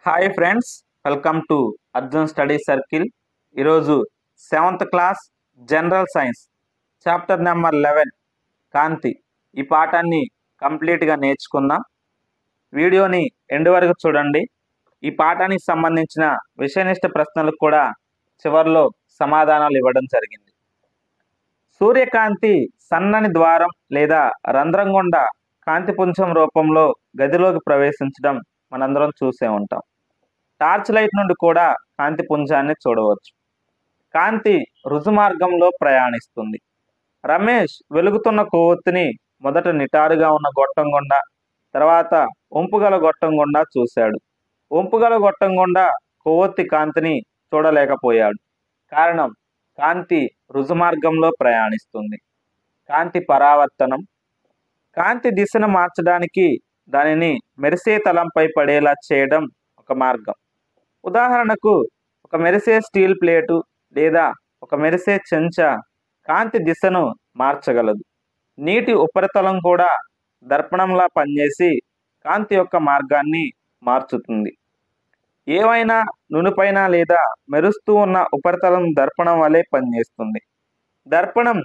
Hi friends, welcome to Arjun study circle. ఈరోజు 7th class general science chapter number 11 కాంతి ఈ పాఠాన్ని కంప్లీట్గా నేర్చుకుందాం. వీడియోని ఎండ్ వరకు చూడండి. ఈ పాఠానికి సంబంధించిన విషయనిష్ట ప్రశ్నలకు కూడా చివరిలో సమాధానాలు ఇవ్వడం జరిగింది. సూర్యకాంతి సన్నని ద్వారం లేదా రంధ్రం గుండా కాంతిపుంజం రూపంలో గదిలోకి ప్రవేశించడం మనందరం చూసే ఉంటాం. టార్చ్ లైట్ నుండి కూడా కాంతి పుంజాన్ని చూడవచ్చు. కాంతి రుజుమార్గంలో ప్రయాణిస్తుంది. రమేష్ వెలుగుతున్న కొవ్వొత్తిని మొదట నిటారుగా ఉన్న గొట్టం గుండా, తర్వాత వంపుగల గొట్టం గుండా చూశాడు. వంపుగల గొట్టం గుండా కొవ్వొత్తి కాంతిని చూడలేకపోయాడు. కారణం, కాంతి రుజుమార్గంలో ప్రయాణిస్తుంది. కాంతి పరావర్తనం. కాంతి దిశను మార్చడానికి దానిని మెరిసే తలంపై పడేలా చేయడం ఒక మార్గం. ఉదాహరణకు, ఒక మెరిసే స్టీల్ ప్లేటు లేదా ఒక మెరిసే చెంచా కాంతి దిశను మార్చగలదు. నీటి ఉపరితలం కూడా దర్పణంలా పనిచేసి కాంతి యొక్క మార్గాన్ని మార్చుతుంది. ఏవైనా నునుపైన లేదా మెరుస్తూ ఉన్న ఉపరితలం దర్పణం వలె పనిచేస్తుంది. దర్పణం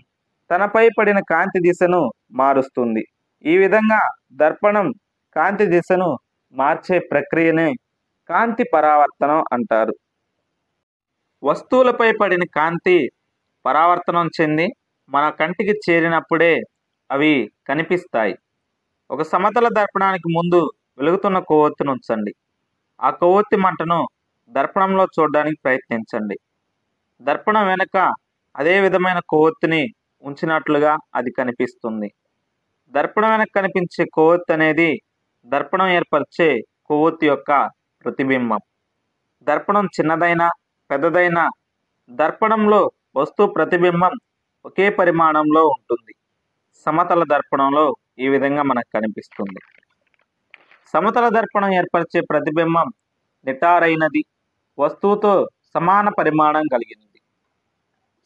తనపై పడిన కాంతి దిశను మారుస్తుంది. ఈ విధంగా దర్పణం కాంతి దిశను మార్చే ప్రక్రియనే కాంతి పరావర్తనం అంటారు. వస్తువులపై పడిన కాంతి పరావర్తనం చెంది మన కంటికి చేరినప్పుడే అవి కనిపిస్తాయి. ఒక సమతల దర్పణానికి ముందు వెలుగుతున్న కొవ్వొత్తిని ఉంచండి. ఆ కొవ్వొత్తి మంటను దర్పణంలో చూడడానికి ప్రయత్నించండి. దర్పణం వెనుక అదే విధమైన కొవ్వొత్తిని ఉంచినట్లుగా అది కనిపిస్తుంది. దర్పణం వెనక కనిపించే కొవ్వొత్తి అనేది దర్పణం ఏర్పరిచే కొవ్వొత్తి యొక్క ప్రతిబింబం. దర్పణం చిన్నదైనా పెద్దదైనా దర్పణంలో వస్తువు ప్రతిబింబం ఒకే పరిమాణంలో ఉంటుంది. సమతల దర్పణంలో ఈ విధంగా మనకు కనిపిస్తుంది. సమతల దర్పణం ఏర్పరిచే ప్రతిబింబం నిటారైనది, వస్తువుతో సమాన పరిమాణం కలిగినది.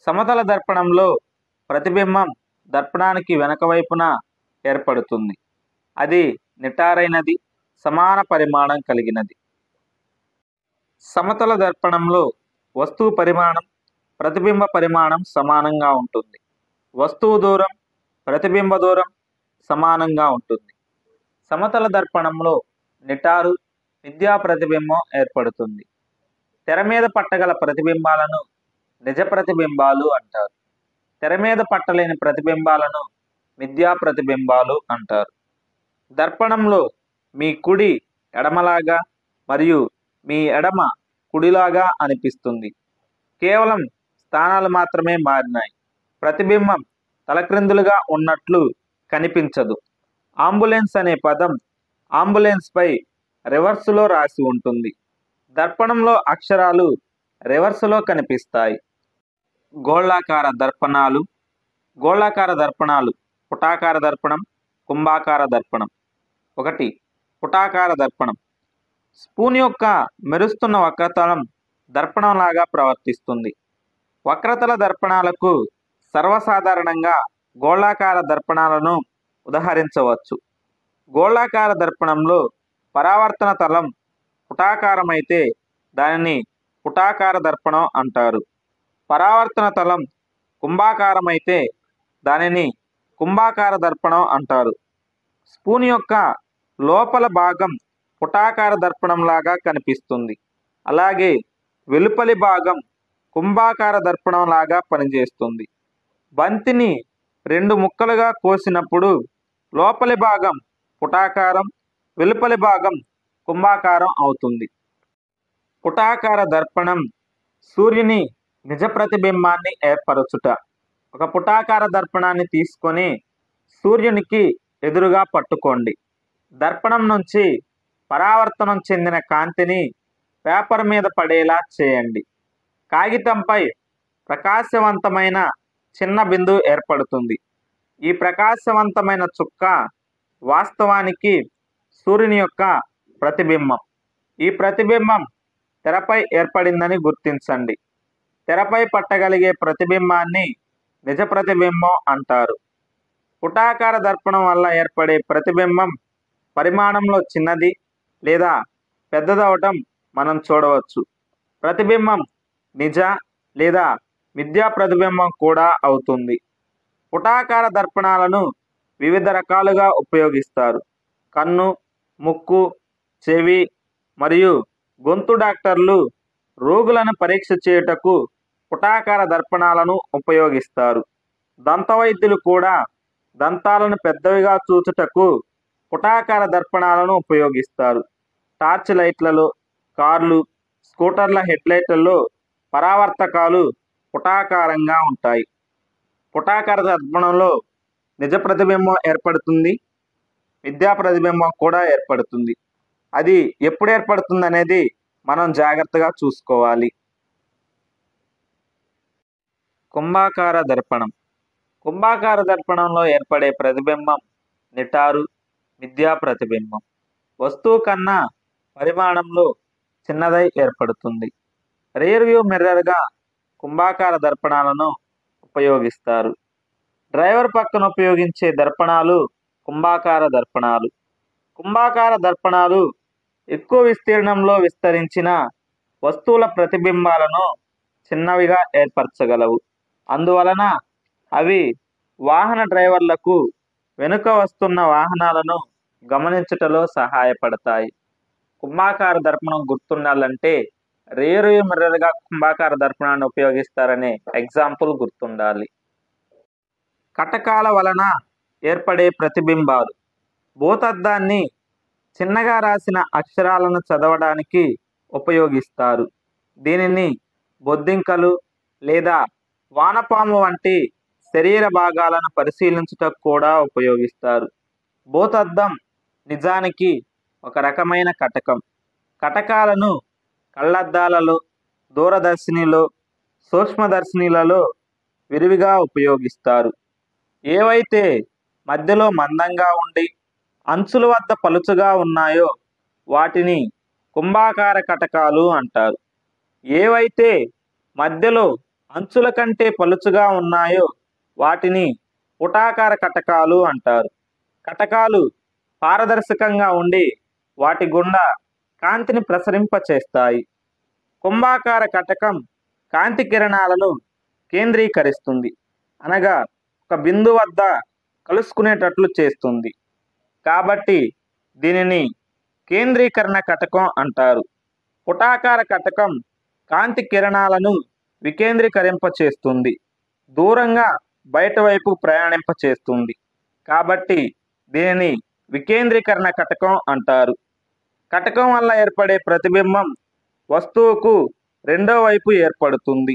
సమతల దర్పణంలో ప్రతిబింబం దర్పణానికి వెనక వైపున ఏర్పడుతుంది. అది నిటారైనది, సమాన పరిమాణం కలిగినది. సమతల దర్పణంలో వస్తువు పరిమాణం, ప్రతిబింబ పరిమాణం సమానంగా ఉంటుంది. వస్తువు దూరం, ప్రతిబింబ దూరం సమానంగా ఉంటుంది. సమతల దర్పణంలో నిటారు, మిథ్యా ప్రతిబింబం ఏర్పడుతుంది. తెర మీద పట్టగల ప్రతిబింబాలను నిజ ప్రతిబింబాలు అంటారు. తెర మీద పట్టలేని ప్రతిబింబాలను మిథ్యా ప్రతిబింబాలు అంటారు. దర్పణంలో మీ కుడి ఎడమలాగా మరియు మీ ఎడమ కుడిలాగా అనిపిస్తుంది. కేవలం స్థానాలు మాత్రమే మారినాయి. ప్రతిబింబం తలక్రిందులుగా ఉన్నట్లు కనిపించదు. అంబులెన్స్ అనే పదం అంబులెన్స్ పై రివర్సులో రాసి ఉంటుంది. దర్పణంలో అక్షరాలు రివర్సులో కనిపిస్తాయి. గోళాకార దర్పణాలు. గోళాకార దర్పణాలు పుటాకార దర్పణం, కుంభాకార దర్పణం. 1. పుటాకార దర్పణం. స్పూన్ యొక్క మెరుస్తున్న వక్రతలం దర్పణంలాగా ప్రవర్తిస్తుంది. వక్రతల దర్పణాలకు సర్వసాధారణంగా గోళాకార దర్పణాలను ఉదహరించవచ్చు. గోళాకార దర్పణంలో పరావర్తన తలం పుటాకారమైతే దానిని పుటాకార దర్పణం అంటారు. పరావర్తన తలం కుంభాకారమైతే దానిని కుంభాకార దర్పణం అంటారు. స్పూన్ యొక్క లోపల భాగం పుటాకార దర్పణంలాగా కనిపిస్తుంది. అలాగే వెలుపలి భాగం కుంభాకార దర్పణంలాగా పనిచేస్తుంది. బంతిని 2 ముక్కలుగా కోసినప్పుడు లోపలి భాగం పుటాకారం, వెలుపలి భాగం కుంభాకారం అవుతుంది. పుటాకార దర్పణం సూర్యుని నిజ ప్రతిబింబాన్ని ఏర్పరచుట. ఒక పుటాకార దర్పణాన్ని తీసుకొని సూర్యునికి ఎదురుగా పట్టుకోండి. దర్పణం నుంచి పరావర్తనం చెందిన కాంతిని పేపర్ మీద పడేలా చేయండి. కాగితంపై ప్రకాశవంతమైన చిన్న బిందువు ఏర్పడుతుంది. ఈ ప్రకాశవంతమైన చుక్క వాస్తవానికి సూర్యుని యొక్క ప్రతిబింబం. ఈ ప్రతిబింబం తెరపై ఏర్పడిందని గుర్తించండి. తెరపై పట్టగలిగే ప్రతిబింబాన్ని నిజ ప్రతిబింబం అంటారు. పుటాకార దర్పణం వల్ల ఏర్పడే ప్రతిబింబం పరిమాణంలో చిన్నది లేదా పెద్దదవటం మనం చూడవచ్చు. ప్రతిబింబం నిజ లేదా మిథ్యా ప్రతిబింబం కూడా అవుతుంది. పుటాకార దర్పణాలను వివిధ రకాలుగా ఉపయోగిస్తారు. కన్ను, ముక్కు, చెవి మరియు గొంతు డాక్టర్లు రోగులను పరీక్ష చేయుటకు పుటాకార దర్పణాలను ఉపయోగిస్తారు. దంతవైద్యులు కూడా దంతాలను పెద్దవిగా చూచుటకు పుటాకార దర్పణాలను ఉపయోగిస్తారు. టార్చ్ లైట్లలో, కార్లు, స్కూటర్ల హెడ్లైట్లలో పరావర్తకాలు పుటాకారంగా ఉంటాయి. పుటాకార దర్పణంలో నిజ ప్రతిబింబం ఏర్పడుతుంది, మిథ్యా ప్రతిబింబం కూడా ఏర్పడుతుంది. అది ఎప్పుడు ఏర్పడుతుంది అనేది మనం జాగ్రత్తగా చూసుకోవాలి. కుంభాకార దర్పణం. కుంభాకార దర్పణంలో ఏర్పడే ప్రతిబింబం నిటారు, మిథ్యా ప్రతిబింబం. వస్తువు కన్నా పరిమాణంలో చిన్నదై ఏర్పడుతుంది. రియర్ వ్యూ మిర్రర్గా కుంభాకార దర్పణాలను ఉపయోగిస్తారు. డ్రైవర్ పక్కన ఉపయోగించే దర్పణాలు కుంభాకార దర్పణాలు. కుంభాకార దర్పణాలు ఎక్కువ విస్తీర్ణంలో విస్తరించిన వస్తువుల ప్రతిబింబాలను చిన్నవిగా ఏర్పరచగలవు. అందువలన అవి వాహన డ్రైవర్లకు వెనుక వస్తున్న వాహనాలను గమనించుటలో సహాయపడతాయి. కుంభాకార దర్పణం గుర్తుండాలంటే రియర్ వ్యూ మిర్రర్గా కుంభాకార దర్పణాన్ని ఉపయోగిస్తారనే ఎగ్జాంపుల్ గుర్తుండాలి. కటకాల వలన ఏర్పడే ప్రతిబింబాలు. భూతద్దాన్ని చిన్నగా రాసిన అక్షరాలను చదవడానికి ఉపయోగిస్తారు. దీనిని బొద్దింకలు లేదా వానపాము వంటి శరీర భాగాలను పరిశీలించుటకు కూడా ఉపయోగిస్తారు. భూతద్దం నిజానికి ఒక రకమైన కటకం. కటకాలను కళ్ళద్దాలలో, దూరదర్శినిలో, సూక్ష్మదర్శినిలలో విరివిగా ఉపయోగిస్తారు. ఏవైతే మధ్యలో మందంగా ఉండి అంచుల వద్ద పలుచగా ఉన్నాయో వాటిని కుంభాకార కటకాలు అంటారు. ఏవైతే మధ్యలో అంచుల కంటే పలుచగా ఉన్నాయో వాటిని పుటాకార కటకాలు అంటారు. కటకాలు పారదర్శకంగా ఉండి వాటి గుండా కాంతిని ప్రసరింపచేస్తాయి. కుంభాకార కటకం కాంతి కిరణాలను కేంద్రీకరిస్తుంది, అనగా ఒక బిందు వద్ద కలుసుకునేటట్లు చేస్తుంది. కాబట్టి దీనిని కేంద్రీకరణ కటకం అంటారు. పుటాకార కటకం కాంతి కిరణాలను వికేంద్రీకరింపచేస్తుంది, దూరంగా బయట వైపు ప్రయాణింపచేస్తుంది. కాబట్టి దీనిని వికేంద్రీకరణ కటకం అంటారు. కటకం వల్ల ఏర్పడే ప్రతిబింబం వస్తువుకు రెండో వైపు ఏర్పడుతుంది.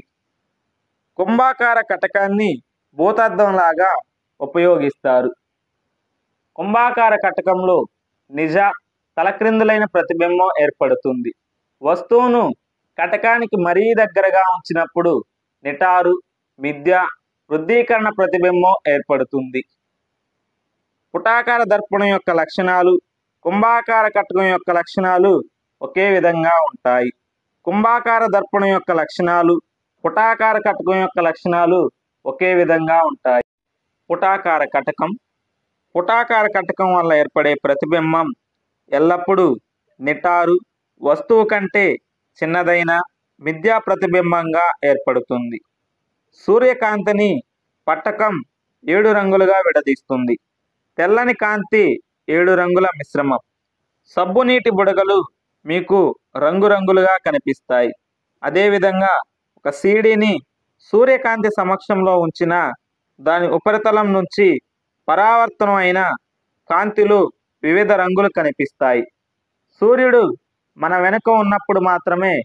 కుంభాకార కటకాన్ని భూతద్దంలాగా ఉపయోగిస్తారు. కుంభాకార కటకంలో నిజ, తలక్రిందులైన ప్రతిబింబం ఏర్పడుతుంది. వస్తువును కటకానికి మరీ దగ్గరగా ఉంచినప్పుడు నిటారు, మిథ్య, వృద్ధీకరణ ప్రతిబింబం ఏర్పడుతుంది. పుటాకార దర్పణం యొక్క లక్షణాలు, కుంభాకార కటకం యొక్క లక్షణాలు ఒకే విధంగా ఉంటాయి. కుంభాకార దర్పణం యొక్క లక్షణాలు, పుటాకార కటకం యొక్క లక్షణాలు ఒకే విధంగా ఉంటాయి. పుటాకార కటకం. పుటాకార కటకం వల్ల ఏర్పడే ప్రతిబింబం ఎల్లప్పుడూ నిటారు, వస్తువు కంటే చిన్నదైన మిథ్యా ప్రతిబింబంగా ఏర్పడుతుంది. సూర్యకాంతిని పట్టకం 7 రంగులుగా విడదీస్తుంది. తెల్లని కాంతి 7 రంగుల మిశ్రమం. సబ్బు నీటి బుడగలు మీకు రంగురంగులుగా కనిపిస్తాయి. అదేవిధంగా ఒక సీడీని సూర్యకాంతి సమక్షంలో ఉంచిన దాని ఉపరితలం నుంచి పరావర్తనం అయిన కాంతిలు వివిధ రంగులు కనిపిస్తాయి. సూర్యుడు మన వెనుక ఉన్నప్పుడు మాత్రమే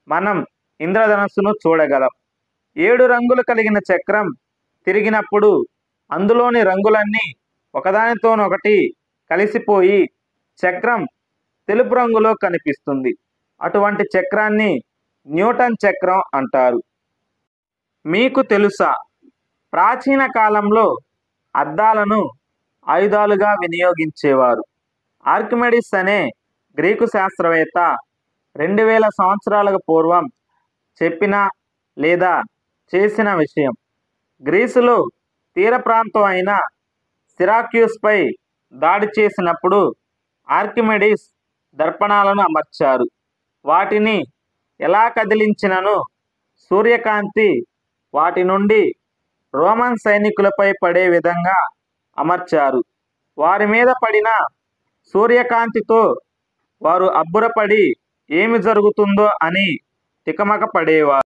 మనం ఇంద్రధనుస్సును చూడగలం. 7 రంగులు కలిగిన చక్రం తిరిగినప్పుడు అందులోని రంగులన్నీ ఒకదానితోనొకటి కలిసిపోయి చక్రం తెలుపు రంగులో కనిపిస్తుంది. అటువంటి చక్రాన్ని న్యూటన్ చక్రం అంటారు. మీకు తెలుసా, ప్రాచీన కాలంలో అద్దాలను ఆయుధాలుగా వినియోగించేవారు. ఆర్కిమెడిస్ అనే గ్రీకు శాస్త్రవేత్త 2000 సంవత్సరాలకు పూర్వం చెప్పిన లేదా చేసిన విషయం. గ్రీసులో తీర ప్రాంతం అయిన సిరాక్యూస్పై దాడి చేసినప్పుడు ఆర్కిమెడిస్ దర్పణాలను అమర్చారు. వాటిని ఎలా కదిలించినను సూర్యకాంతి వాటి నుండి రోమన్ సైనికులపై పడే విధంగా అమర్చారు. వారి మీద పడిన సూర్యకాంతితో వారు అబ్బురపడి ఏమి జరుగుతుందో అని తికమక పడేవారు.